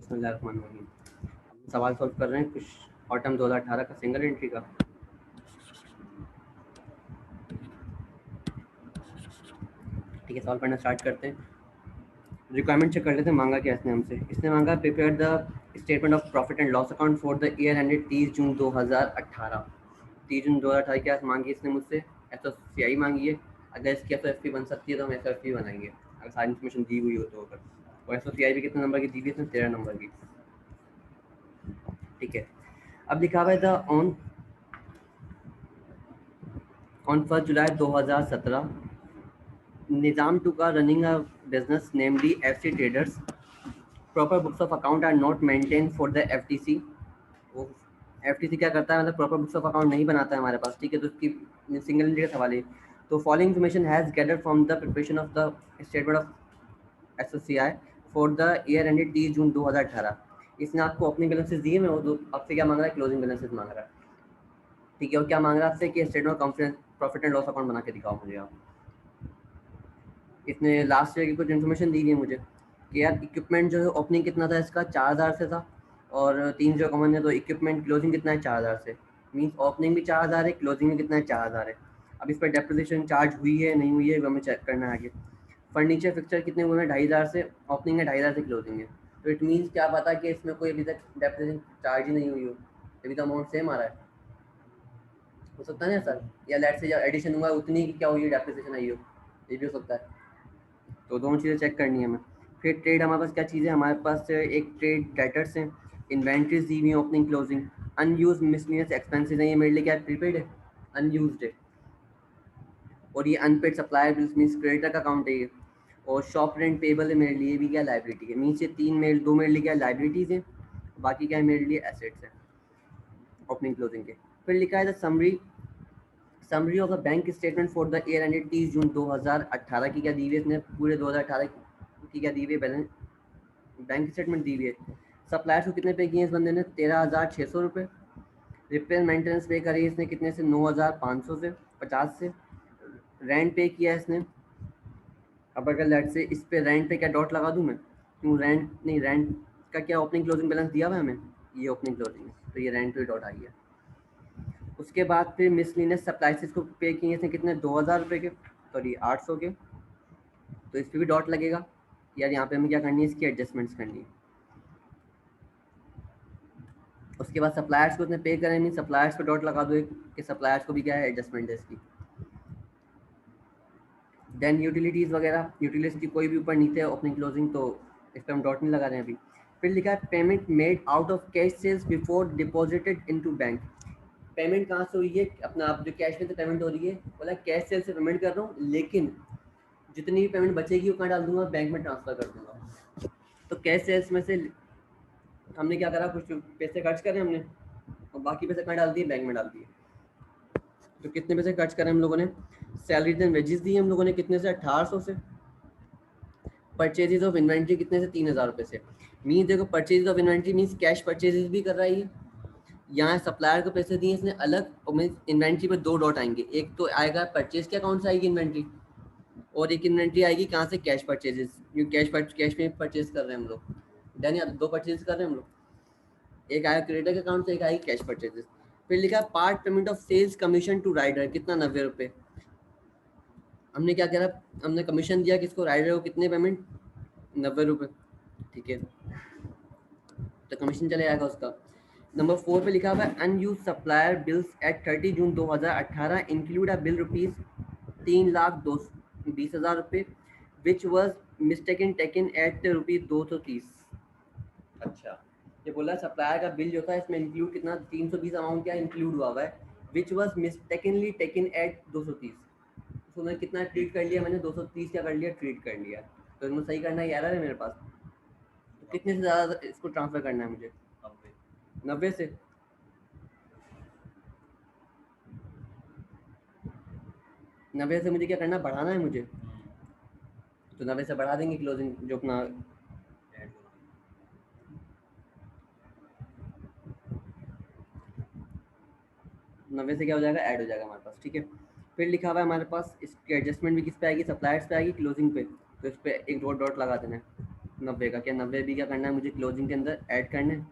बिस्मिल्लाहिर्रहमानिर्रहीम। हम सवाल सॉल्व कर रहे हैं कुछ ऑटम 2018 का सिंगल एंट्री का। ठीक है, सवाल पढ़ना स्टार्ट करते हैं। रिक्वायरमेंट चेक कर लेते हैं, मांगा क्या इसने हमसे। इसने मांगा prepare the statement of profit and loss account for the year ended 30 June 2018। 30 June 2018 क्या मांगी इसने मुझसे? SOCI मांगी है। अगर इसकी SOFP बन सकती है तो हम SOFP बनाएंगे, अगर सारी इन्फॉर्मेशन दी हुई हो तो। अगर और SOCI भी कितने नंबर की दी हुई है इसने? 13 नंबर की। ठीक है, अब लिखा हुआ है the on 1 July 2017 Nizam took a running a business namely FC Traders. Proper books of account are not maintained for the FTC. वो FTC क्या करता है, मतलब प्रॉपर बुक्स ऑफ अकाउंट नहीं बनाता है हमारे पास। ठीक है, तो उसकी सिंगल एंट्री का सवाल है। तो following information has gathered from the preparation of the statement of SOCI for the year ended 30 June 2018। इसने आपको ओपनिंग बैलेंसेस दिए में, वो आपसे क्या मांग रहा है? क्लोजिंग बैलेंसेस मांग रहा है। ठीक है, और क्या मांग रहा है आपसे कि statement of profit and loss account बना के दिखाओ मुझे आप। इसने लास्ट ईयर की कुछ इन्फॉर्मेशन दी है मुझे कि यार इक्विपमेंट जो है ओपनिंग कितना था इसका? 4000 से था, और 3 जो कॉमन है, तो इक्विपमेंट क्लोजिंग कितना है? 4000 से। मीन्स ओपनिंग भी 4000 है, क्लोजिंग में कितना है? 4000 है। अब इस पर डेप्रिसिएशन चार्ज हुई है नहीं हुई है वो हमें चेक करना है आगे। फर्नीचर फिक्सचर कितने हुए हैं? 2500 से ओपनिंग है, 2500 से क्लोजिंग है। तो इट मीन्स क्या पता कि इसमें कोई अभी तक डेप्रिसिएशन चार्ज ही नहीं हुई हो, अभी तो अमाउंट सेम आ रहा है। हो सकता है ना सर, या लेट से एडिशन हुआ उतनी की क्या हुई है, डेप्रिसिएशन आई हो, ये भी हो सकता है। तो दोनों चीज़ें चेक करनी है हमें। फिर ट्रेड हमारे पास क्या चीज़ है? हमारे पास एक ट्रेड डेटर्स हैं, इन्वेंट्रीज दी हुई है, opening closing, unused miscellaneous expenses हैं। ये मेरे लिए क्या प्रीपेड है? अनयूज्ड है। और ये unpaid supplier bills means creditor का अकाउंट है ये। और शॉप रेंट पेबल है मेरे लिए भी क्या लाइबिलिटी है। मीन्स ये दो मेरे लिए क्या लाइबिलिटीज़ हैं, बाकी क्या है मेरे लिए एसेट्स हैं ओपनिंग क्लोजिंग के। फिर लिखा है the summary of the bank statement for the year ended 30 June 2018 की क्या दी हुई है इसने? पूरे 2018 की क्या दी हुई है? बैलेंस बैंक स्टेटमेंट दी हुई है। सप्लायर्स को कितने पे किए इस बंदे ने? 13,600 रुपये। रिपेयर मेंटेनेंस पे करी इसने कितने से? 9,500 से 50 से। रेंट पे किया इसने। अब अगर लेट से इस पे रेंट पे क्या डॉट लगा दूं मैं? क्यों रेंट नहीं, रेंट का क्या ओपनिंग क्लोजिंग बैलेंस दिया हुआ है हमें? ये ओपनिंग क्लोजिंग है, तो ये रेंट पे डॉट आई है। उसके बाद फिर मिसलिनियस सप्लाइसेस को पे किए इसने कितने? 2,000 रुपये के, सॉरी 800 के, तो इस पर भी डॉट लगेगा। यार यहाँ पे हमें क्या करनी है? इसकी एडजस्टमेंट्स करनी है। उसके बाद सप्लायर्स को उसने पे करें नहीं, सप्लायर्स पे डॉट लगा दो एक कि सप्लायर्स को भी क्या है? एडजस्टमेंट है इसकी। देन यूटिलिटीज़ वगैरह, यूटिलिटीज़ की कोई भी ऊपर नीचे है ओपनिंग क्लोजिंग, तो इस पर हम डॉट नहीं लगा रहे हैं अभी। फिर लिखा है payment made out of cash sales before deposited into bank. Payment कहाँ से हुई है? अपना आप जो कैश में से पेमेंट हो रही है, बोला कैश सेल से पेमेंट कर रहा हूँ, लेकिन जितनी भी पेमेंट बचेगी वो कहाँ डाल दूंगा? बैंक में ट्रांसफ़र कर दूंगा। तो कैश सेल्स में से हमने क्या करा? कुछ पैसे खर्च करे हमने, और बाकी पैसे कहाँ डाल दिए? बैंक में डाल दिए। तो कितने पैसे खर्च करें हम लोगों ने? सैलरीज एंड वेजेस दी हम लोगों ने कितने से? 1800 से। परचेजेज ऑफ इन्वेंट्री कितने से? 3,000 रुपये से। मीन्स देखो, purchase of inventory means cash purchases भी कर रहा है ये। यहाँ सप्लायर को पैसे दिए इसने अलग, और मीन्स इन्वेंट्री पे दो डॉट आएंगे। एक तो आएगा परचेज के अकाउंट से आएगी इन्वेंट्री, और एक इन्वेंट्री आएगी कहाँ से? कैश परचेजेस, क्योंकि कैश में परचेज कर रहे हैं हम लोग। देन या दो परचेज कर रहे हैं हम लोग, एक आया क्रेडिटर के अकाउंट से, एक आएगी कैश परचेजेस। फिर लिखा part payment of sales commission to rider, कितना? 90 रुपये। हमने क्या करा? हमने कमीशन दिया किसको? राइडर को। कितने पेमेंट? 90 रुपये। ठीक है, तो कमीशन चले जाएगा उसका। नंबर 4 पे लिखा हुआ है unused supplier bills at 30 June 2018 include a bill rupees 3,20,000 रुपये which was mistaken taken at rupees 230। अच्छा, ये बोला सप्लायर का बिल जो था इसमें इंक्लूड कितना? 320 अमाउंट क्या इंक्लूड हुआ है? Which was mistakenly taken at 230। उसको मैंने कितना ट्रीट कर लिया? मैंने 230 क्या कर लिया? ट्रीट कर लिया। तो इसमें सही करना है, एरर है मेरे पास। तो कितने से ज़्यादा इसको ट्रांसफ़र करना है मुझे? 90 से। नब्बे से मुझे क्या करना? बढ़ाना है मुझे। तो 90 से बढ़ा देंगे क्लोजिंग जो अपना 90 से क्या हो जाएगा? ऐड हो जाएगा हमारे पास। ठीक है, फिर लिखा हुआ है हमारे पास इसकी एडजस्टमेंट भी किस पे आएगी? सप्लायर्स पे आएगी, क्लोजिंग पे। तो इस पर एक डॉट डॉट लगा देना है। 90 का, क्या 90 भी क्या करना है मुझे क्लोजिंग के अंदर ऐड करना है?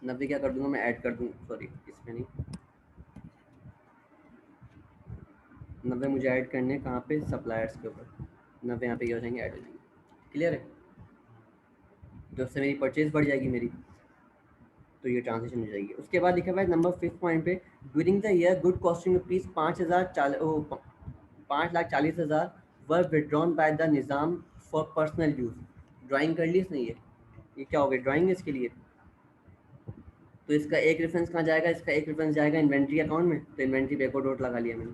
90 क्या कर दूंगा मैं, ऐड कर दूँ, सॉरी इसमें नहीं, 90 मुझे ऐड करने हैं कहाँ पे, सप्लायर्स के ऊपर। 90 यहाँ पे क्या हो जाएंगे, ऐड हो जाएंगे। क्लियर है? तो उससे मेरी परचेज बढ़ जाएगी मेरी, तो ये ट्रांजेक्शन हो जाएगी। उसके बाद लिखा हुआ है नंबर 5 पॉइंट पे, during the year good costing rupees 5,40,000 were withdrawn by the Nizam for personal use. Drawing कर ली इसने, ये क्या हो गया, ड्राइंग है इसके लिए। तो इसका एक रेफरेंस कहाँ जाएगा, इसका एक रेफरेंस जाएगा इन्वेंट्री अकाउंट में, तो इन्वेंट्री पे एक और डॉट लगा लिया मैंने।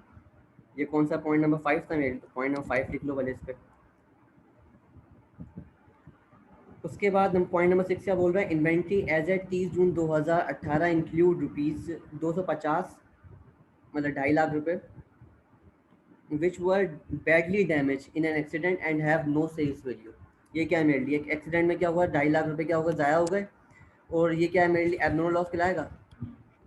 ये कौन सा पॉइंट नंबर 5 था मेरे, तो पॉइंट नंबर 5 लिख लो पहले इस पर। उसके बाद हम पॉइंट नंबर 6 क्या बोल रहा है, inventory as at 30 June 2018 include rupees 250, मतलब 2.5 लाख रुपए, which were badly damage in an accident and have no sales value. ये क्या है मेरे लिए, एक एक्सीडेंट में क्या हुआ, 2.5 लाख रुपए क्या होगा, ज़ाया हो गए। और ये क्या है मेरे लिए, एबनॉर्मल लॉस खिलाएगा,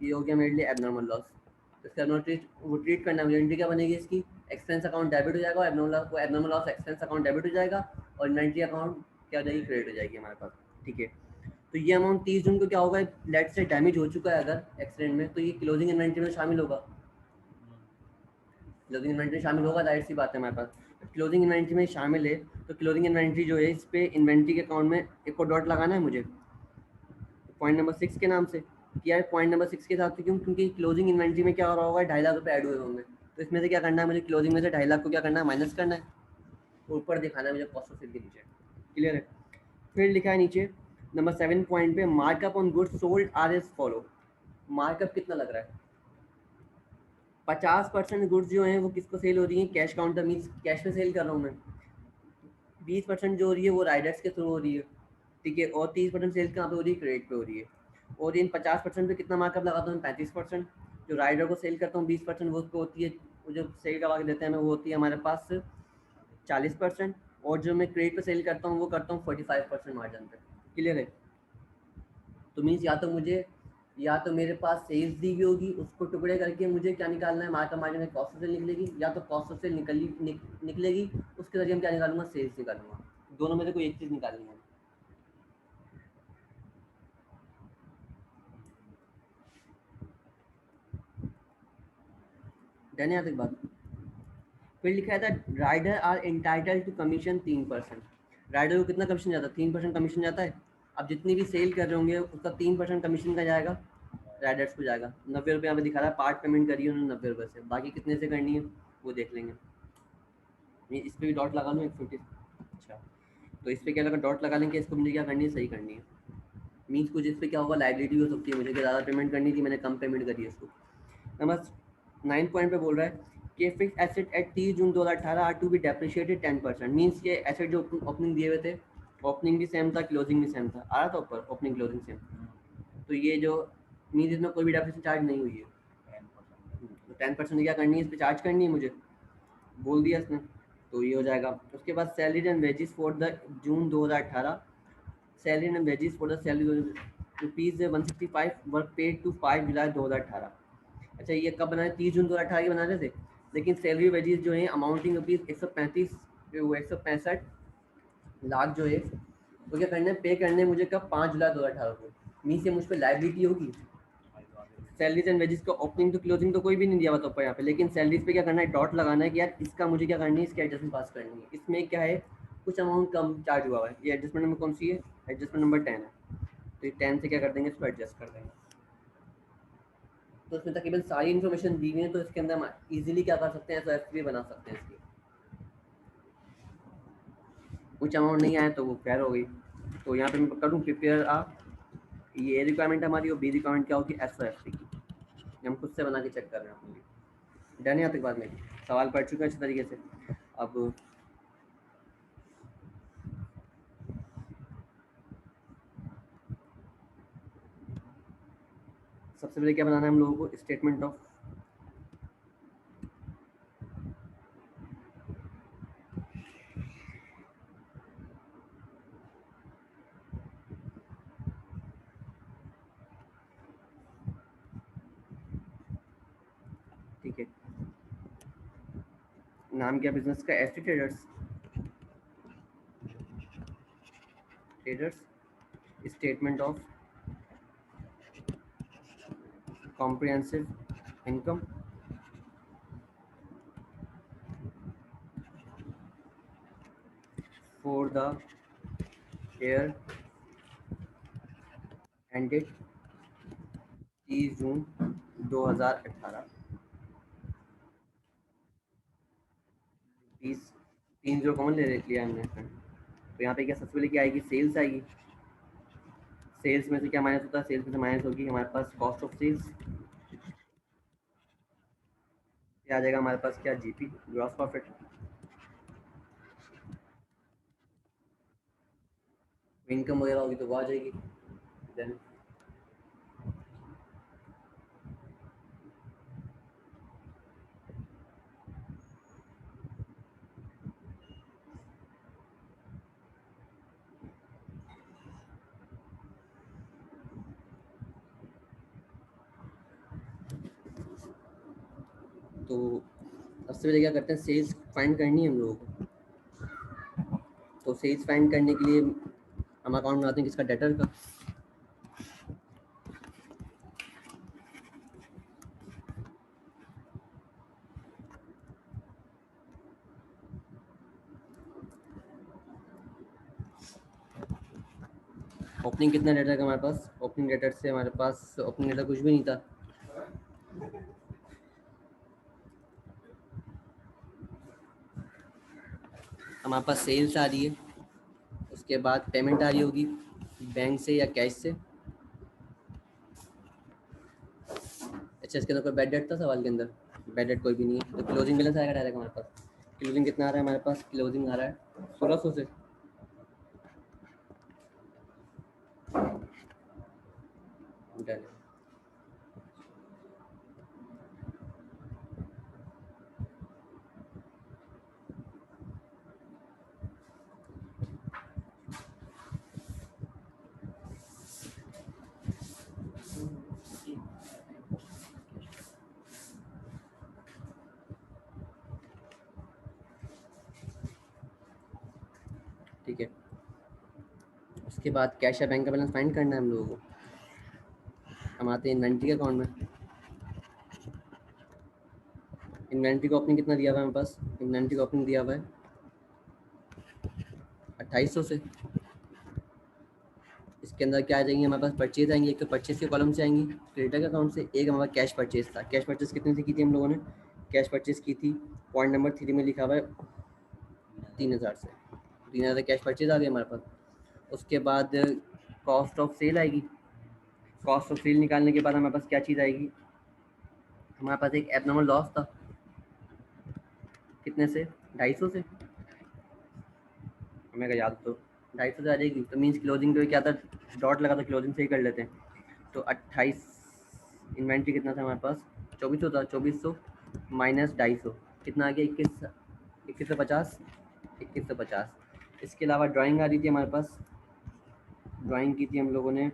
ये हो गया मेरे लिए एबनॉर्मल लॉस। तो इसका एबनॉर्मल ट्रीट, वो ट्रीट करना है मुझे, एंट्री क्या बनेगी इसकी, एक्सपेंस अकाउंट डेबिट हो जाएगा, और abnormal loss expense account debit हो जाएगा, और इन्वेंट्री अकाउंट क्या हो जाएगी, क्रेडिट हो जाएगी हमारे पास। ठीक है, तो ये अमाउंट 30 जून को क्या होगा, लेट से डैमेज हो चुका है अगर एक्सीडेंट में, तो ये क्लोजिंग इन्वेंट्री में शामिल होगा। क्लोजिंग इन्वेंट्री शामिल होगा, जाहिर सी बात है हमारे पास। क्लोजिंग इन्वेंट्री में शामिल है, तो क्लोजिंग इन्वेंट्री जो है इस पे इन्वेंट्री के अकाउंट में एक और डॉट लगाना है मुझे, पॉइंट नंबर 6 के नाम से। किया है पॉइंट नंबर 6 के हिसाब से, क्यों, क्योंकि क्लोजिंग इन्वेंट्री में क्या हो रहा होगा, 2.5 लाख रुपये ऐड हुए होंगे, तो इसमें से क्या करना है मुझे, क्लोजिंग में से 2.5 लाख को क्या करना है, माइनस करना है, ऊपर दिखाना है मुझे कॉस्ट ऑफ सेल के नीचे। क्लियर है? फिर लिखा है नीचे नंबर 7 पॉइंट पे, markup on goods sold are as follow. Markup कितना लग रहा है, 50% गुड्स जो हैं वो किसको सेल हो रही हैं, कैश काउंटर, मीन्स कैश में सेल कर रहा हूँ मैं। 20% जो हो रही है वो राइडर्स के थ्रू हो रही है। ठीक है, और 30% सेल्स कहाँ पे हो रही है, क्रेडिट पे हो रही है। और इन 50% पे कितना मार्कअप लगाता हूँ, 35%। जो राइडर को सेल करता हूँ 20%, वो उसको होती है, वो जो सेल करवा के देते हैं हमें, वो होती है हमारे पास 40%। और जो मैं क्रेडिट पे सेल करता हूँ वो करता हूँ 45% मार्जिन पे। क्लियर है? तो मीन्स या तो मेरे पास सेल्स दी हुई होगी, उसको टुकड़े करके मुझे क्या निकालना है, मार्कअप मार्जिन में कॉस्ट ऑफ सेल निकलेगी, या तो कॉस्ट ऑफ सेल निकलेगी, उसके जरिए हम क्या निकालूंगा, सेल्स निकालूंगा। दोनों में से कोई एक चीज़ निकालनी है। डन है यहाँ तक बात? फिर लिखा था rider are entitled to commission 3%। Rider को कितना कमीशन जाता है, 3% कमीशन जाता है। अब जितनी भी सेल कर रहे होंगे उसका 3% कमीशन का जाएगा, राइडर्स को जाएगा। 90 रुपये यहाँ पे दिखा रहा है, पार्ट पेमेंट करी है उन्होंने 90 रुपये से, बाकी कितने से करनी है वो देख लेंगे। ये इस पर भी डॉट लगा लूँ 150। अच्छा, तो इस पर क्या लगा, डॉट लगा लेंगे, इसको मुझे क्या करनी है, सही करनी है। मीन्स कुछ इस पर क्या होगा, लाइबिलिटी हो सकती है मुझे, कि ज़्यादा पेमेंट करनी थी, मैंने कम पेमेंट करी है इसको। नंबर 9 पॉइंट पे बोल रहा है कि fix asset at 30 June 2018 are to be depreciated 10%। Means ये एसेट जो ओपनिंग दिए हुए थे, ओपनिंग भी सेम था, क्लोजिंग भी सेम था, आ रहा था ऊपर ओपनिंग क्लोजिंग सेम। तो ये जो मीन्स इसमें कोई भी डेप्रिसिएशन चार्ज नहीं हुई है, तो 10% क्या करनी है, इस पर चार्ज करनी है मुझे, बोल दिया इसने, तो ये हो जाएगा। उसके बाद salary and wages for the June 2018, salary and wages for the salary rupees 165 were paid to 5 July 2018। अच्छा, ये कब बनाए, 30 जून 2018 के बना रहे थे, लेकिन सैलरी वेजेस जो है अमाउंटिंग रुपीज़ 135 लाख जो है वो क्या करना है, पे करने हैं मुझे कब, 5 जुलाई 2018 को। मीन से मुझ पर लाइबिलिटी होगी। सैलरीज एंड वेजेस का ओपनिंग तो क्लोजिंग तो कोई भी नहीं दिया हुआ था ऊपर यहाँ पे, लेकिन सैलरीज पे क्या करना है, डॉट लगाना है कि यार इसका मुझे क्या करनी है, इसकी एडजस्टमेंट पास करनी है। इसमें क्या है, कुछ अमाउंट कम चार्ज हुआ है, ये एडजस्टमेंट नंबर कौन सी है, एडजस्टमेंट नंबर 10 है। तो ये 10 से क्या कर देंगे, इसको एडजस्ट कर देंगे। तो इसमें तकरीबन सारी इन्फॉर्मेशन दी हुई है, तो इसके अंदर हम इजीली क्या कर सकते हैं, एस भी बना सकते हैं इसकी। कुछ अमाउंट नहीं आया तो वो खैर हो गई। तो यहाँ पे मैं करूँ प्रिपेयर आ, ये ए रिक्वायरमेंट हमारी, और बी रिक्वायरमेंट क्या होगी, एस की। हम खुद से बना के चेक कर रहे हैं अपने लिए। डन है यहाँ तक बाद में, सवाल पढ़ चुका है अच्छे तरीके से। अब सबसे पहले क्या बनाना है हम लोगों को, स्टेटमेंट ऑफ, ठीक है, नाम क्या बिजनेस का, S traders. Traders statement of comprehensive income for the year ended 30 June 2018। 3 0 common ले लिया हमने इसमें। तो यहाँ पे क्या सबसे पहले क्या आएगी, सेल्स आएगी। सेल्स में से क्या माइनस होता है, सेल्स में से माइनस होगी हमारे पास कॉस्ट ऑफ सेल्स। क्या आ जाएगा हमारे पास, क्या जीपी ग्रॉस प्रॉफिट। इनकम वगैरह होगी तो वो आ जाएगी। देन तो सबसे पहले क्या करते हैं, सेल्स फाइंड करनी है हम लोगों को। तो सेल्स फाइंड करने के लिए हम अकाउंट बनाते हैं किसका, डेटर का। ओपनिंग कितना डेटर का हमारे पास, ओपनिंग डेटर से हमारे पास ओपनिंग डेटर कुछ भी नहीं था। हमारे पास सेल्स आ रही है, उसके बाद पेमेंट आ रही होगी बैंक से या कैश से। अच्छा, इसके अंदर कोई बैड डेट था सवाल के अंदर, बैड डेट कोई भी नहीं है। तो क्लोजिंग बैलेंस आएगा डायरेक्ट हमारे पास। क्लोजिंग कितना आ रहा है हमारे पास, क्लोजिंग आ रहा है 1600 से। डन। ठीक है, उसके बाद कैश या बैंक का बैलेंस फाइंड करना है हम लोगों को। हम आते हैं इन्वेंट्री के अकाउंट में। इन्वेंट्री का ओपनिंग कितना दिया हुआ है हमारे पास, इन्वेंट्री का ओपनिंग दिया हुआ है 2800 से। इसके अंदर क्या आ जाएंगे हमारे पास, परचेज आएंगे। एक तो परचेज के कॉलम से आएंगी क्रेडिटर के अकाउंट से, एक हमारा कैश परचेज था। कैश परचेज कितने से की थी हम लोगों ने, कैश परचेज की थी पॉइंट नंबर 3 में लिखा हुआ है 3000 से। 3000 कैश परचेज आ गया हमारे पास। उसके बाद कॉस्ट ऑफ सेल आएगी। कॉस्ट ऑफ सेल निकालने के बाद हमारे पास क्या चीज़ आएगी, हमारे पास एक एबनॉर्मल लॉस था कितने से, 250 से। हमें का याद तो 250 से आ जाएगी। तो मीन्स क्लोजिंग पे क्या था, डॉट लगा था, क्लोजिंग से ही कर लेते हैं। तो 28, इन्वेंट्री कितना था हमारे पास, 2400 था। 2400 माइनस 250 कितना आ गया, 2150। 2150। इसके अलावा ड्राइंग आ रही थी हमारे पास। ड्राइंग की थी हम लोगों ने,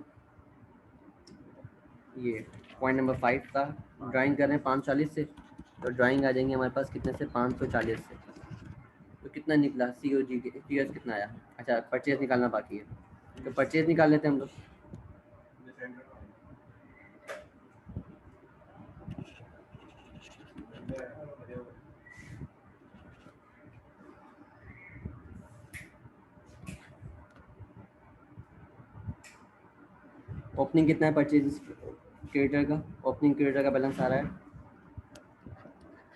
ये पॉइंट नंबर 5 था। ड्राइंग कर रहे हैं 540 से। तो ड्राइंग आ जाएंगे हमारे पास कितने से, 540 से। तो कितना निकला, सी ओ जी टी एस कितना आया। अच्छा, परचेज निकालना बाकी है, तो परचेज निकाल लेते हैं हम लोग। ओपनिंग कितना है परचेज क्रेडिटर का, ओपनिंग क्रेडिटर का बैलेंस आ रहा है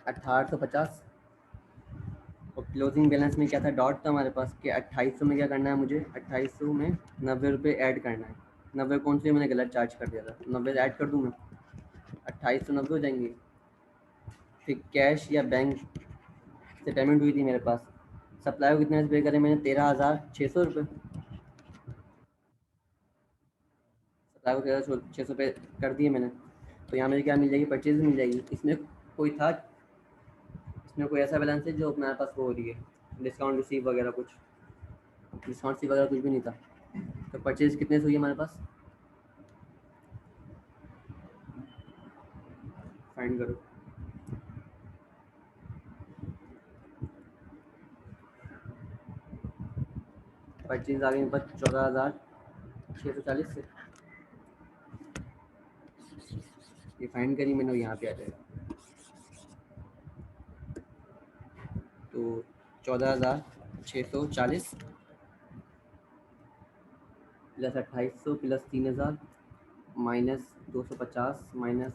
1850। और क्लोजिंग बैलेंस में क्या था, डॉट था हमारे पास कि 2800 में क्या करना है मुझे, 2800 में 90 रुपये ऐड करना है। 90 कौन से मैंने गलत चार्ज कर दिया था, 90 ऐड कर दूँ मैं, 2890 हो जाएंगे। फिर कैश या बैंक से पेमेंट हुई थी मेरे पास, सप्लाई को कितने से पे करे मैंने, 13,600 रुपये। सप्लाई को 13,600 पे कर दिए मैंने। तो यहाँ मुझे क्या मिल जाएगी, परचेज मिल जाएगी। इसमें कोई था, इसमें कोई ऐसा बैलेंस है जो हमारे पास वो हो रही है, डिस्काउंट रिसीव वगैरह कुछ, डिस्काउंट रिसीव वगैरह कुछ भी नहीं था। तो परचेज कितने से हुई हमारे पास, फाइंड करो। परचेज आ गई मेरे पास 14,640 से, ये फाइंड करी मैंने, यहाँ पे आ जाएगा। तो 14,640 plus 2,800 plus 3,000 minus 250 minus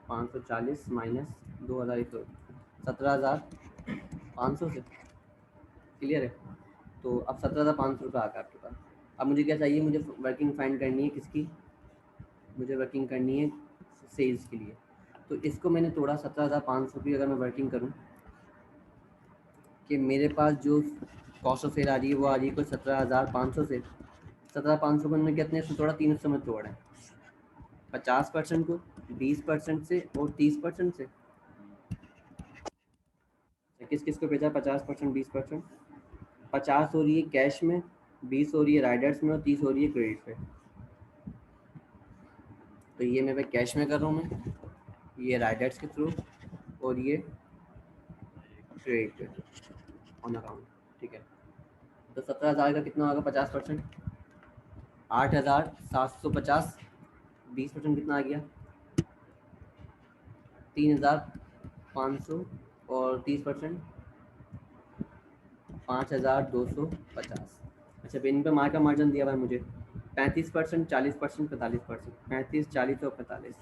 540 minus 2,100, 17,500 से। क्लियर है? तो अब 17,500 रुपये आ गया आपके पास। अब मुझे क्या चाहिए, मुझे वर्किंग फाइंड करनी है किसकी, मुझे वर्किंग करनी है सेल्स के लिए। तो इसको मैंने तोड़ा 17,500 की, अगर मैं वर्किंग करूँ कि मेरे पास जो कॉस्ट ऑफ सेल आ रही है वो आ रही है कुछ 17,500 से। 17,500 को मैंने कितने से तोड़ा, 3 हिस्सों में तोड़ा है, 50% को, 20% से और 30% से। किस किस को भेजा, 50%, 20%। 50 हो रही है कैश में, 20 हो रही है राइडर्स में और 30 हो रही है क्रेडिट पे। तो ये मैं कैश में कर रहा हूँ मैं, ये राइडर्स के थ्रू और ये क्रेडिट पे ऑन अकाउंट। ठीक है, तो 17,000 का कितना होगा 50%, 8,750, 20% कितना आ गया 3,500 और 30% 5,250। अच्छा, इन पे मार्क का मार्जिन दिया हुआ है मुझे 35%, 40%, 45%, 35, 40 और 45,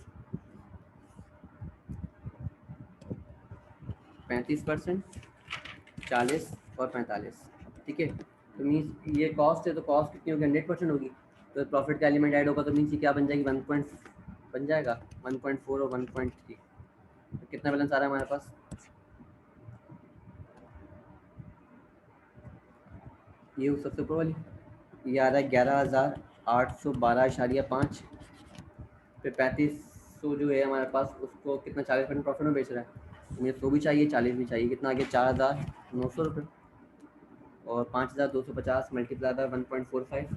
35%, 40 और 45। ठीक है, तो मीन्स ये कॉस्ट है, तो कॉस्ट कितनी होगी 100% होगी, तो प्रॉफिट का एलिमेंट ऐड होगा, तो मीन्स ये क्या बन जाएगी 1 पॉइंट बन जाएगा 1.4 और 1.3। तो कितना बैलेंस आ रहा है हमारे पास, ये सबसे ऊपर वाली, ये आ रहा है 11,812.5। फिर 3500 जो है हमारे पास, उसको कितना 40% प्रॉफिट में बेच रहा है, तो मुझे 100 भी चाहिए 40 भी चाहिए, कितना आ गया 4,900 रुपये, और 5,250 मल्टीप्लाई बाय 1.45,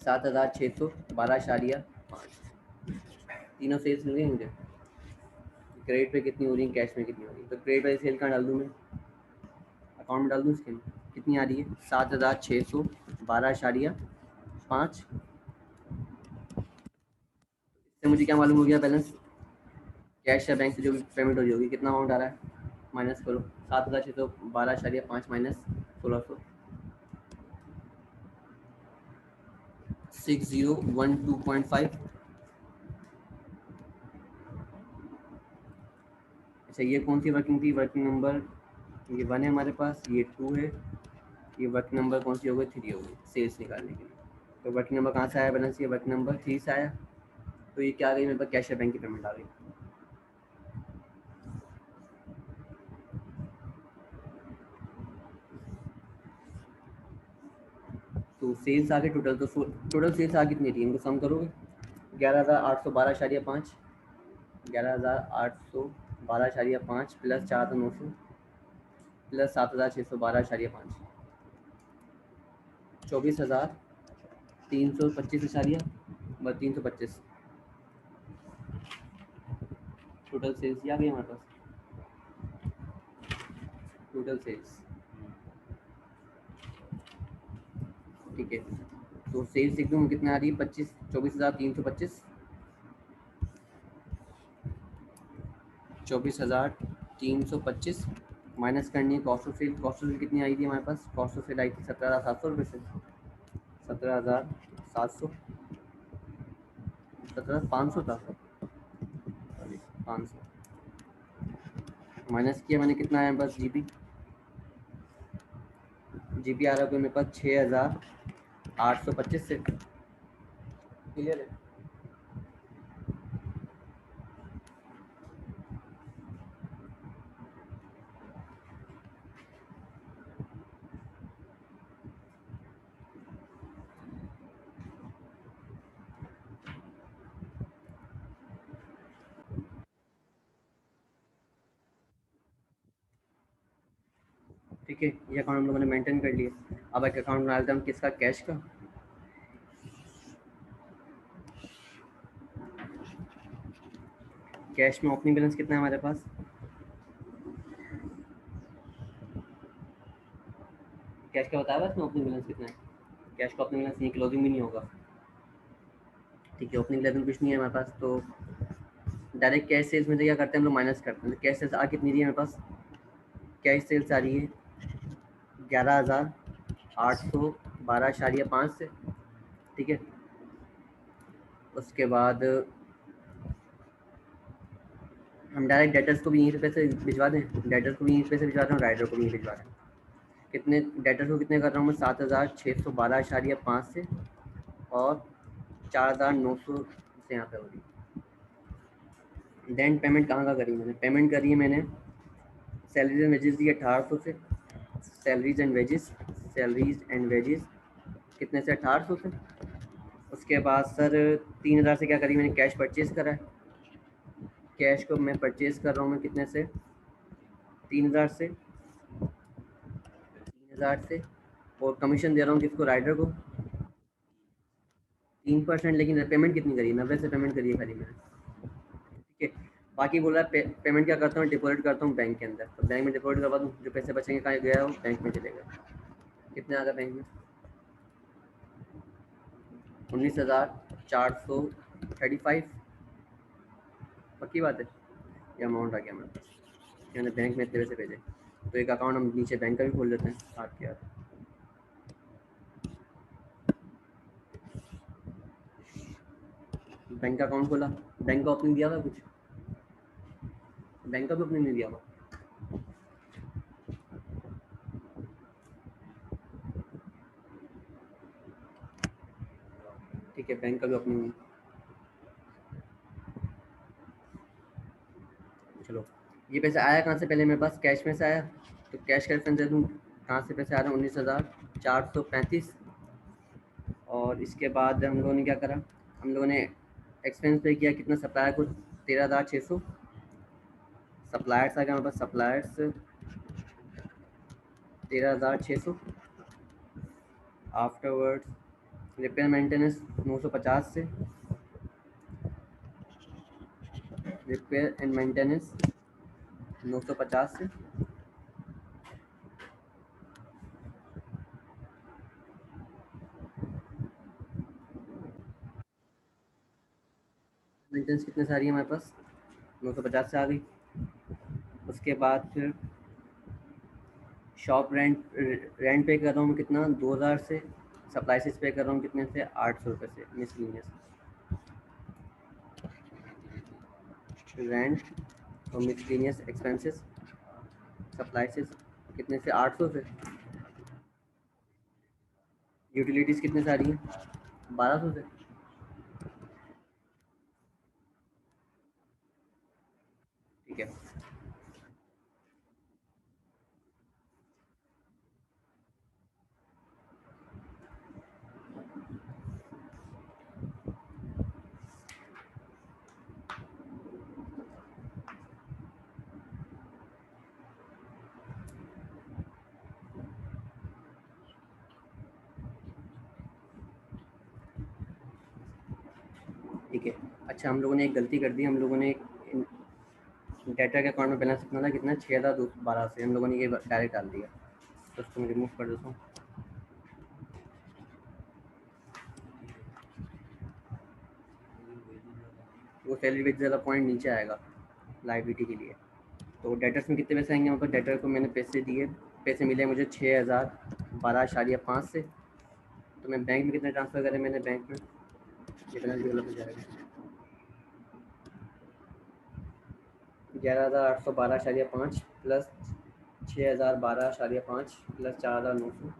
7,612.5। तीनों सेल्स मिल गई मुझे। क्रेडिट पे कितनी हो रही है, कैश में कितनी हो रही है, तो क्रेडिट वाली सेल कहाँ डाल दूँ मैं, अकाउंट में डाल दूँ इसके, कितनी आ रही है 7,612.5। इससे मुझे क्या मालूम हो गया बैलेंस, कैश या बैंक से जो भी पेमेंट हो रही होगी, कितना अमाउंट आ रहा है, माइनस करो 7,612.5 माइनस 1,600, 6,012.5। अच्छा, ये कौन सी वर्किंग थी, वर्किंग नंबर ये 1 है हमारे पास, ये 2 है, ये वर्किंग नंबर कौन सी हो गई 3 हो गई सेल्स निकालने के लिए। तो वर्किंग नंबर कहाँ से आया बैलेंस, ये वर्किंग नंबर 3 से आया, तो ये क्या आ गई मेरे पास, कैश या बैंक की पेमेंट आ गई। तो सेल्स आ गए टोटल, तो टोटल सेल्स आ कितनी थी, इनको सम करोगे 11,812.5, 11,812.5 प्लस 4,900 प्लस 7,612.5, 24,325 325 टोटल सेल्स ये आ गई हमारे पास, टोटल सेल्स। ठीक है, तो सेल्स एकदम कितना आ रही है 24,325, 24,325 माइनस करनी है cost of sale. Cost of sale कितनी आई थी हमारे पास, कॉस्ट ऑफ सेल आई थी 17,700 रुपये से, 17,700, 17,500 था, सॉरी 500 माइनस किया मैंने, कितना आया बस जीपी, जीपी आ रहा है मेरे पास 6,825 से। क्लियर है? ठीक है, ये अकाउंट हम लोगों ने मेंटेन कर लिया। अब एक अकाउंट बना लेते हैं हम किसका, कैश का। कैश में ओपनिंग बैलेंस कितना है हमारे पास, कैश का बताया बस में ओपनिंग बैलेंस कितना है, कैश का ओपनिंग बैलेंस नहीं, क्लोजिंग भी नहीं होगा। ठीक है, ओपनिंग बैलेंस कुछ नहीं है हमारे पास, तो डायरेक्ट कैश सेल्स में से क्या करते हैं हम लोग, माइनस करते हैं। तो कैश सेल्स आ कितनी रही है हमारे पास, कैश सेल्स आ रही है 11,812.5 से। ठीक है, उसके बाद हम डायरेक्ट डेटर्स को भी यहीं से पैसे भिजवा दें, डेटर्स को भी यहीं से पैसे भिजवा दें और राइडर को भी यहीं भिजवा दें। कितने डेटर्स को कितने कर रहा हूँ मैं, 7,612.5 से, और 4,900 से यहाँ पे हो रही। देन पेमेंट कहाँ का करी मैंने, पेमेंट करी है मैंने सैलरीज एंड वेजेस की 1800 से, सैलरीज एंड वेजेस कितने से, 1800 से। उसके बाद सर 3,000 से क्या करी मैंने, कैश परचेज़ करा है। कैश को मैं परचेज़ कर रहा हूँ मैं कितने से, 3,000 से, 3,000 से, और कमीशन दे रहा हूँ किसको, राइडर को 3%। लेकिन पेमेंट कितनी करी, 90 से पेमेंट करी है खाली मैंने। ठीक है, बाकी बोला पेमेंट क्या करता हूँ, डिपॉजिट करता हूँ बैंक के अंदर। तो बैंक में डिपॉजिट करवा दूँ, जो पैसे बचेंगे कहाँ गया हो, बैंक में चलेगा। कितने आ गए बैंक में, 19,435। पक्की बात है, ये अमाउंट आ गया मेरे पास, मैंने बैंक में इतने पैसे भेजे। तो एक अकाउंट हम नीचे बैंक का भी खोल लेते हैं साथ के साथ। बैंक का अकाउंट खोला, बैंक का ओपनिंग दिया था कुछ, बैंक का भी ओपनिंग नहीं दिया हुआ। ठीक है, बैंक का भी ओपनिंग नहीं। चलो, ये पैसा आया कहाँ से, पहले मेरे पास कैश में से आया, तो कैश का रेफरेंस दे दूँ कहाँ से पैसे आ रहे हैं, 19,435। और इसके बाद हम लोगों ने क्या करा, हम लोगों ने एक्सपेंस पे किया कितना, सप्लायर को 13,600, सप्लायर्स आ गया हमारे पास, सप्लायर्स 13,600। आफ्टरवर्ड्स रिपेयर मेंटेनेंस 950 से, रिपेयर एंड मेंटेनेंस 950 से। मेंटेनेंस कितने से आ रही है हमारे पास, 950 से आ गई। उसके बाद फिर शॉप रेंट पे कर रहा हूँ मैं कितना, 2,000 से। सप्लाइसेस पे कर रहा हूँ कितने से, 800 रुपये से, मिसलिनियस रेंट और मिसलिनियस एक्सपेंसेस सप्लाइसेस कितने से, 800 से। यूटिलिटीज़ कितने से आ रही हैं, 1,200 से। ठीक है, ठीक है। अच्छा, हम लोगों ने एक गलती कर दी, हम लोगों ने डाटा के अकाउंट में बैलेंस कितना था, कितना 6,212 से हम लोगों ने ये डायरेक्ट डाल दिया। तो उसको मैं रिमूव कर देता हूँ। वो सैलरी वेज ज़्यादा पॉइंट नीचे आएगा लाइबिलिटी के लिए। तो डेटर्स में कितने पैसे आएंगे, मतलब डेटर को मैंने पैसे दिए, पैसे मिले मुझे 6,012.5 से। तो मैं बैंक में कितने ट्रांसफ़र करे मैंने, बैंक में कितना डेवलप हो जाएगा, 11,812.5 प्लस 6,012.5 प्लस 4,900,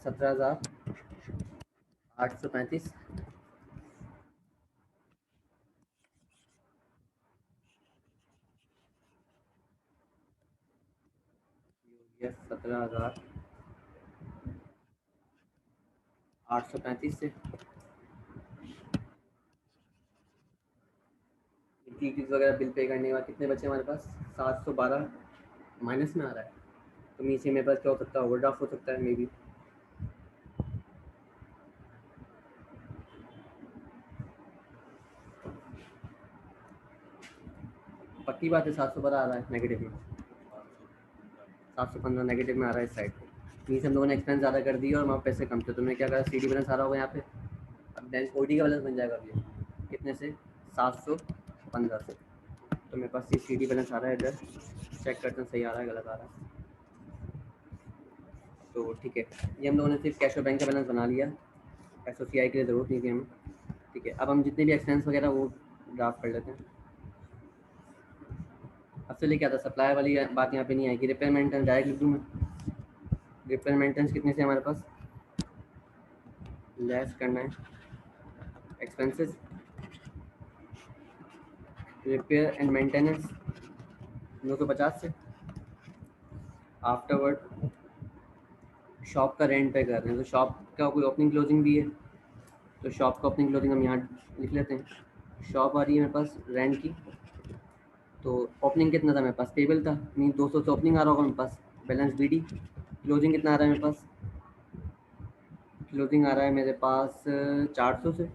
17,835। 17,835 से। यूटिलिटीज़ वगैरह बिल पे करने के बाद कितने बचे हमारे पास, 712 माइनस में आ रहा है। तो नीचे मेरे पास क्या हो सकता है, ओवरड्राफ्ट हो सकता है मे बी। पक्की बात है, 712 आ रहा है नेगेटिव में। 715 नेगेटिव में आ रहा है इस साइड पे। मीन्स हम लोगों ने एक्सपेंस ज़्यादा कर दिया और वहाँ पैसे कम थे, तो मैंने क्या करा, सी डी बैलेंस आ रहा होगा यहाँ पे। अब बैंक ओडी का बैलेंस बन जाएगा अभी कितने से, 715 से। तो मेरे पास ये सी डी बैलेंस आ रहा है इधर, चेक करते हैं सही आ रहा है गलत आ रहा है। तो ठीक है, ये हम लोगों ने सिर्फ कैश और बैंक का बैलेंस बना लिया, एस ओ सी आई के लिए ज़रूरत नहीं थी हमें। ठीक है, अब हम जितने भी एक्सपेंस वगैरह वो ड्राफ्ट कर लेते हैं। अब से लेके आता सप्लाई वाली बात यहाँ पे नहीं आएगी। रिपेयर मेंटेनेंस डायरेक्ट लिख दूँ मैं। रिपेयर मेंटेनेंस कितने से हमारे पास, लेस करना है एक्सपेंसेस, रिपेयर एंड मेंटेनेंस 950 से। आफ्टरवर्ड शॉप का रेंट पे कर रहे हैं, तो शॉप का कोई ओपनिंग क्लोजिंग भी है, तो शॉप का ओपनिंग क्लोजिंग हम यहाँ लिख लेते हैं। शॉप आ रही है मेरे पास रेंट की, तो ओपनिंग कितना था मेरे पास, पेबल था, मीन 200 से ओपनिंग आ रहा होगा मेरे पास, बैलेंस बी डी। क्लोजिंग कितना आ रहा है मेरे पास, क्लोजिंग आ रहा है मेरे पास 400 से।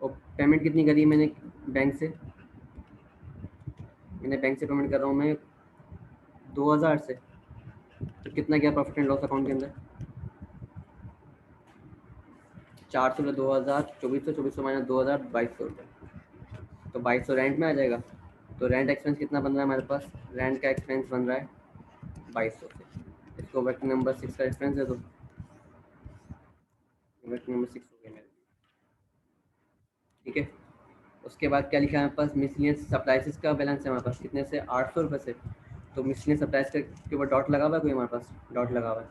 और पेमेंट कितनी करी मैंने बैंक से, मैंने बैंक से पेमेंट कर रहा हूँ मैं 2000 से। तो कितना गया प्रॉफिट एंड लॉस अकाउंट के अंदर, 400 में 2000, 2400, 2400 माइनस 2000, 2200 रुपये। तो 2200 रेंट में आ जाएगा। तो रेंट एक्सपेंस कितना बन रहा है हमारे पास, रेंट का एक्सपेंस बन रहा है 2200 से। इसको वर्किंग नंबर 6 का एक्सपेंस दे दो, वर्किंग नंबर 6 हो गया मेरे। ठीक है, उसके बाद क्या लिखा है हमारे पास, मिसलिनियस सप्लाइसेस का बैलेंस है हमारे पास कितने से, 800 रुपये से। तो मिसलिनियस सप्लाइज के ऊपर डॉट लगा हुआ है कोई, हमारे पास डॉट लगा हुआ है।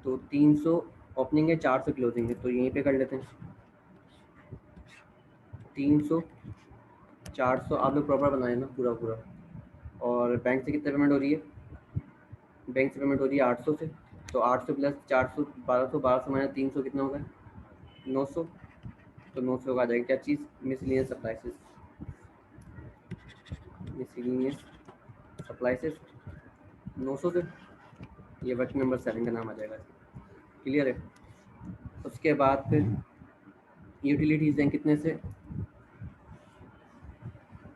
तो 300 ओपनिंग है, 400 क्लोजिंग है, तो यहीं पे कर लेते हैं। 300 400 आप लोग प्रॉपर बनाए ना पूरा पूरा। और बैंक से कितने पेमेंट हो रही है, बैंक से पेमेंट हो रही है 800 से। तो 800 प्लस 400 1200, 1200 माइनस 300 कितना होगा, 900। तो 900 का आ जाएगा क्या चीज़, मिसलिनियस सप्लाइसेस, मिसलिनियस सप्लाइसेस 900 से। ये वर्किंग नंबर 7 का नाम आ जाएगा। क्लियर है। उसके बाद फिर यूटिलिटीज़ हैं कितने से,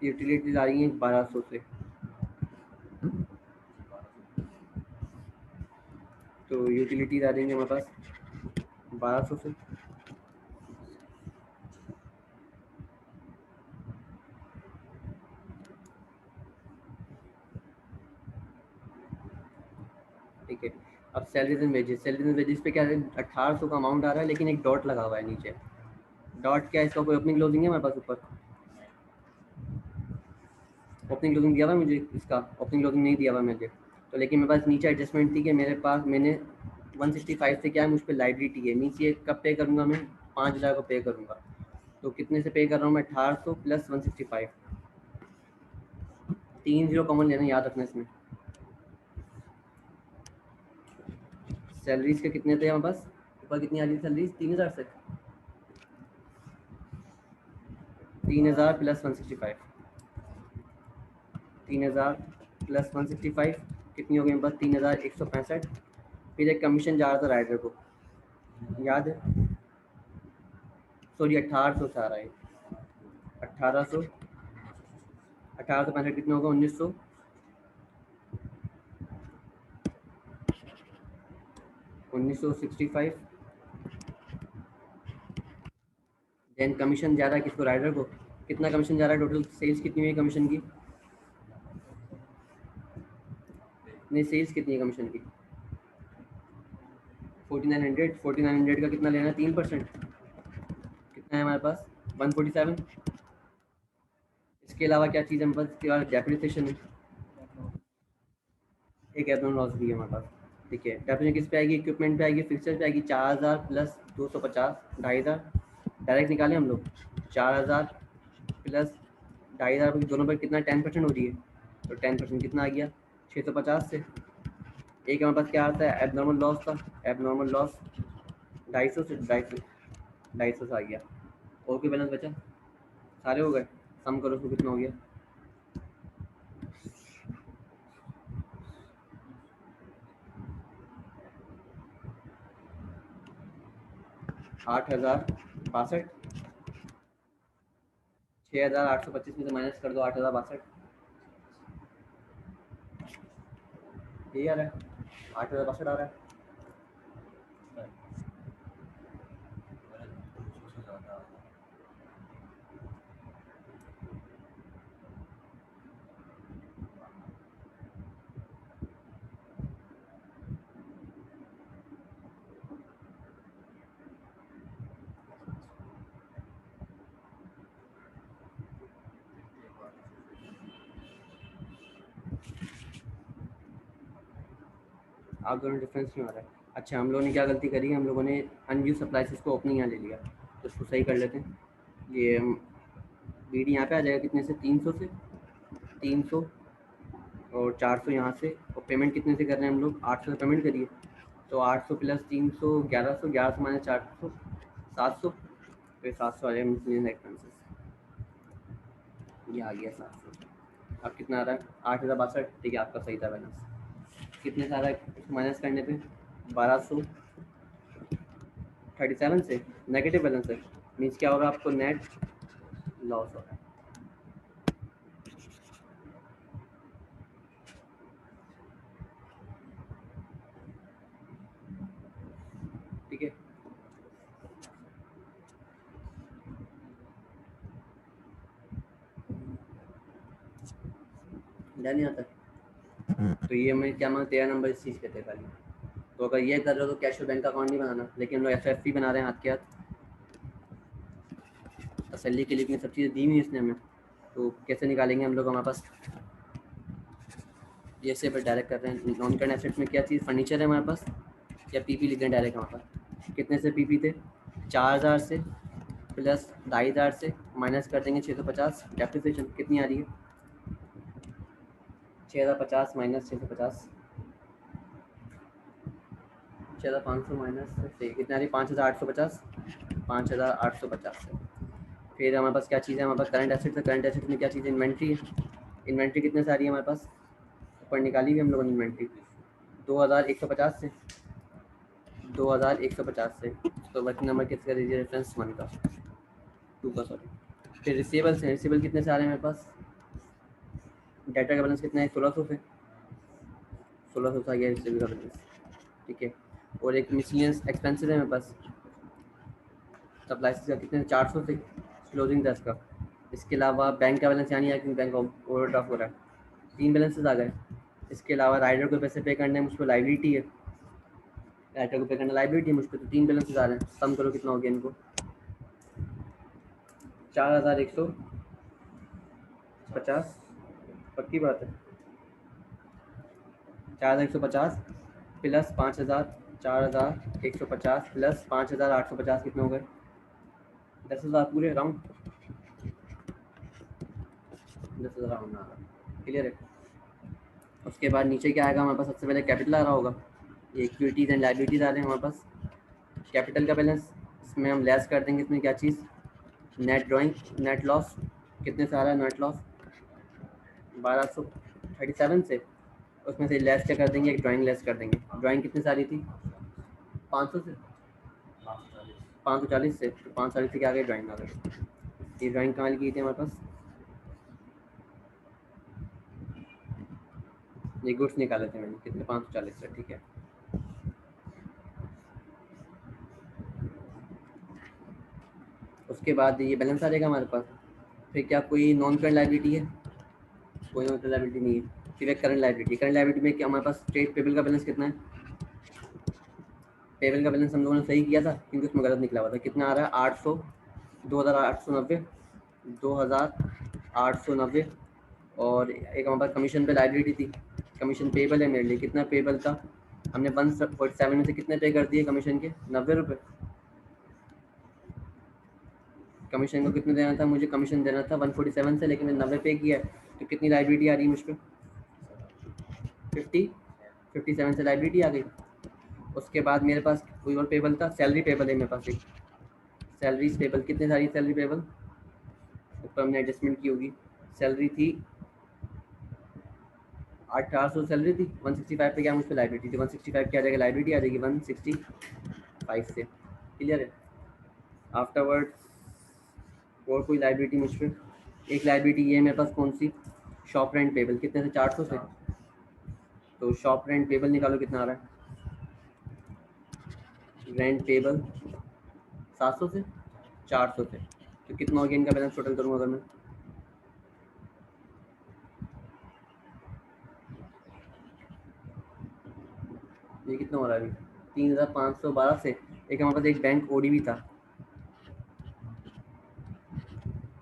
यूटिलिटीज़ आ रही हैं 1200 से। तो यूटिलिटीज़ आ जाएंगे हमारे पास 1200 से। ठीक है, अब salaries and wages, salaries and wages पे क्या है, 1800 का अमाउंट आ रहा है, लेकिन एक डॉट लगा हुआ है नीचे। डॉट क्या है, इसका कोई ओपनिंग क्लोजिंग है हमारे पास ऊपर, ओपनिंग क्लोजिंग दिया हुआ है मुझे, इसका ओपनिंग क्लोजिंग नहीं दिया हुआ मुझे। तो लेकिन मेरे पास नीचे एडजस्टमेंट थी कि मेरे पास मैंने 165 से क्या है मुझ पर लाइबिलिटी है, मीन्स ये कब पे करूँगा मैं, 5000 को पे करूँगा। तो कितने से पे कर रहा हूँ मैं, 1800 प्लस 165, 3 जीरो कॉमन लेना याद रखना इसमें। सैलरीज के कितने थे हमारे पास ऊपर, कितनी आ रही है सैलरीज, 3000 से, 3000 प्लस 165, 3000 प्लस 165 कितनी हो गई मेरे पास, 3165। फिर एक कमीशन जा रहा था राइडर को, याद है, सॉरी 1800 से आ रहा है, 1800, 1865 कितना होगा, 1900, 1965। देन कमीशन जा रहा है किसको, राइडर को। कितना कमीशन जा रहा है, टोटल सेल्स कितनी हुई कमीशन की, नहीं सेल्स कितनी है कमीशन की, 4900, 4900 का कितना लेना है, 3%, कितना है हमारे पास, 147। इसके अलावा क्या चीज़ है हमारे पास, इसके बाद डेप्रिसिएशन है, एक एबनॉर्मल लॉस भी है हमारे पास। ठीक है, डेप्रिसिएशन किस पे आएगी, इक्विपमेंट पे आएगी, फिक्सर पे आएगी, 4000 प्लस 250, 2500 डायरेक्ट निकालें हम लोग, 4000 प्लस 2500 दोनों पर कितना 10% हो रही है, तो 10% कितना आ गया, 650 से। एक हमारे पास क्या आता है, एबनॉर्मल लॉस का, एबनॉर्मल लॉस 250 से, 250 से आ गया। और कोई बैलेंस बचा, सारे हो गए, सम करो तो कितना हो गया, 8062, 6825 में से माइनस कर दो 8062, यही आ रहा है 8,062 आ रहा है। आप दोनों डिफरेंस क्यों आ रहा है? अच्छा, हम लोगों ने क्या गलती करी है, हम लोगों ने अनव्यू सप्लाइसिस को ओपनिंग यहाँ ले लिया, तो इसको सही कर लेते हैं। ये बी डी यहाँ पे आ जाएगा कितने से, 300 से, 300 और 400 यहाँ से, और पेमेंट कितने से कर रहे हैं हम लोग, 800 से पेमेंट करिए, तो 800 प्लस 300 1100, 1100 माइनस 400 700, फिर 700 आ जाएगा मिसलेनियस एक्सपेंसेस, ये आ गया 700। अब कितना आ रहा है, 8,062, ठीक है आपका सही था बैलेंस। कितने सारा माइनस करने पे 1237 से नेगेटिव बैलेंस है, मीन्स क्या हो रहा है आपको, नेट लॉस हो रहा है। ठीक है, ध्यान नहीं आता। तो ये मैं क्या मांग 13 नंबर इस चीज़ के थे खाली। तो अगर ये कर रहे हो तो कैश बैंक अकाउंट नहीं बनाना, लेकिन हम लोग एफ बना रहे हैं हाथ के हाथ। तसल्ली के लिए इतनी सब चीज़ें दी हुई इसने हमें, तो कैसे निकालेंगे हम लोग, हमारे पास ये से पर डायरेक्ट कर रहे हैं। नॉन करंट एसेट्स में क्या चीज़, फर्नीचर है हमारे पास, या पीपी लिख दें डायरेक्ट हमारे पास। कितने से पीपी थे, 4,000 से प्लस 2,500 से माइनस कर देंगे 650, डेप्रिसिएशन कितनी आ रही है, 6,050 माइनस 650, 6,500 माइनस से कितनी आ रही है, 5,850, 5,850 से। फिर हमारे पास क्या चीज़ है, हमारे पास करंट एसेट्स है, करंट एसेट्स में क्या चीज़ है, इन्वेंट्री है। इन्वेंट्री कितने से आ रही है हमारे पास, ऊपर निकाली हुई हम लोगों ने इन्वेंट्री 2,150 से, 2,150 से। तो वर्किंग नंबर किसका दीजिए, रेफरेंस 1 का, 2 का सॉरी। फिर रिसीवेबल्स हैं, रिसीवेबल कितने से आ रहे हैं मेरे पास, डाटा का बैलेंस कितना है, 1,600 से, 1,600 से आ गया रिसीवेबल का बैलेंस। ठीक है, और एक मिसलेनियस एक्सपेंसेस है मेरे पास, सप्लाईज का कितने, 400 से क्लोजिंग था इसका। इसके अलावा बैंक का बैलेंस यहाँ नहीं आया क्योंकि बैंक ओवरड्राफ्ट हो रहा है, 3 बैलेंसेस आ गए। इसके अलावा राइडर को पैसे पे करने हैं, मुझ पर लाइबिलिटी है, राइडर को पे करना लाइबिलिटी है मुझ पर, तो 3 बैलेंसेस आ रहे हैं। सम करो कितना हो गया इनको, 4,150, पक्की बात है, 4,150 प्लस 5,000, 4,150 प्लस 5,850 कितने हो गए, 10,000 पूरे राउंड, 10,000 राउंड आ रहा, क्लियर है। उसके बाद नीचे क्या आएगा हमारे पास, सबसे पहले कैपिटल आ रहा होगा, ये इक्विटीज़ एंड लाइबिलिटीज़ आ रहे हैं हमारे पास। कैपिटल का बैलेंस इसमें हम लेस कर देंगे, इसमें क्या चीज़, नेट ड्राइंग, नेट लॉस कितने से आ रहा है, नेट लॉस 1,237 से, उसमें से लेस क्या कर देंगे, एक ड्राइंग लेस कर देंगे। ड्राइंग कितने से आ रही थी, 500 से, 540 से, तो 540 से क्या आ गई, ड्राइंग आ गई। ये ड्राइंग कहाँ की थी हमारे पास, ये गुड्स निकाले थे मैंने कितने, 540 से, ठीक है। उसके बाद ये बैलेंस आ जाएगा हमारे पास। फिर क्या कोई नॉन करंट लाइबिलिटी है, कोई नॉन करंट लाइबिलिटी नहीं है। फिर एक करंट लाइबिलिटी, करंट लाइबिलिटी में क्या हमारे पास, स्टेट पेबल का बैलेंस कितना है, पेबल का बैलेंस हम लोगों ने सही किया था क्योंकि उसमें गलत निकला हुआ था। कितना आ रहा है, 800, 2,890, 2,890। और एक हमारे पास कमीशन पे लाइबिलिटी थी, कमीशन पेबल है मेरे लिए, कितना पेबल था, हमने 147 में से कितने पे कर दिए कमीशन के, 90 रुपये। कमीशन को कितने देना था मुझे, कमीशन देना था 147 से, लेकिन मैंने 90 पे किया है, तो कितनी लाइबिलिटी आ रही है मुझ पर, 57 से लाइबिलिटी आ गई। उसके बाद मेरे पास कोई और पेबल था, सैलरी पेबल है मेरे पास एक, सैलरी पेबल कितने सारी सैलरी पेबल, ऊपर हमने एडजस्टमेंट की होगी। सैलरी थी 8,800 सैलरी थी, 165 पे क्या मुझ पर लाइबिलिटी थी, 165 क्या आ जाएगा, लाइबिलिटी आ जाएगी 165 से, क्लियर है। आफ्टरवर्ड्स और कोई लाइबिलिटी मुझ पर, एक लाइबिलिटी ये है मेरे पास, कौन सी, शॉप रेंट पेबल कितने से, 400 से, तो शॉप रेंट पेबल निकालो कितना आ रहा है। रेंट पेबल 700 से 400 से, तो कितना हो गया इनका बैलेंस टोटल करूँगा अगर मैं। ये कितना हो रहा है अभी 3512 से। एक हमारे पास एक बैंक ओडी भी था,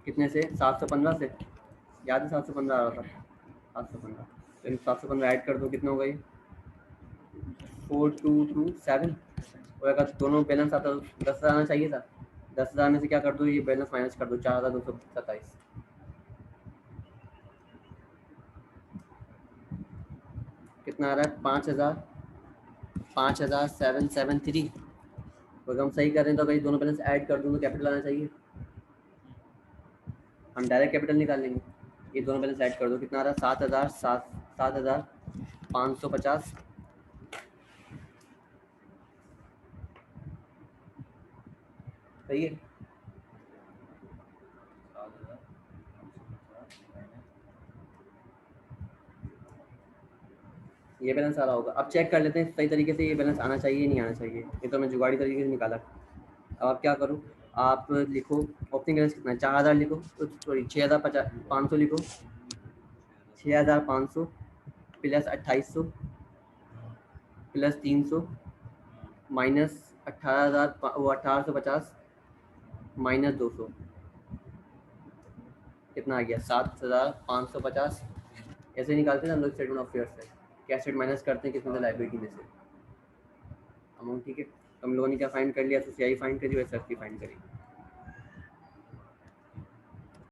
कितने से 715 से, याद है 715 आ रहा था 715। तो 715 ऐड कर दो, कितना होगा ये 4227। और अगर दोनों बैलेंस आता तो 10,000 आना चाहिए था। 10,000 में से क्या कर दो, ये बैलेंस माइनस कर दो 4227। कितना आ रहा है 5,773। अगर हम सही कर रहे हैं तो भाई दोनों बैलेंस ऐड कर दूँ तो कैपिटल आना चाहिए, हम डायरेक्ट कैपिटल निकाल लेंगे। ये दोनों बैलेंस ऐड कर दो, कितना आ रहा है 7,550। सही है। ये बैलेंस आ रहा होगा। अब चेक कर लेते हैं सही तरीके से ये बैलेंस आना चाहिए नहीं आना चाहिए। ये तो मैं जुगाड़ी तरीके से निकाला। अब आप क्या करो, आप लिखो ओपनिंग बैलेंस कितना है 4,000 लिखो, सॉरी 6,500 लिखो। 6,500 प्लस 2,800 प्लस 300 माइनस 18,000 वो 1,850 माइनस 200, कितना आ गया 7,550। ऐसे निकालते हैं हम लोग स्टेटमेंट ऑफ फेयर से, क्या एसेट माइनस करते हैं कितने से लाइबिलिटी में से अमाउंट। ठीक है, हम लोगों ने क्या फाइंड कर लिया, तो सीआई फाइंड करी, वैसे एफटी फाइंड करी।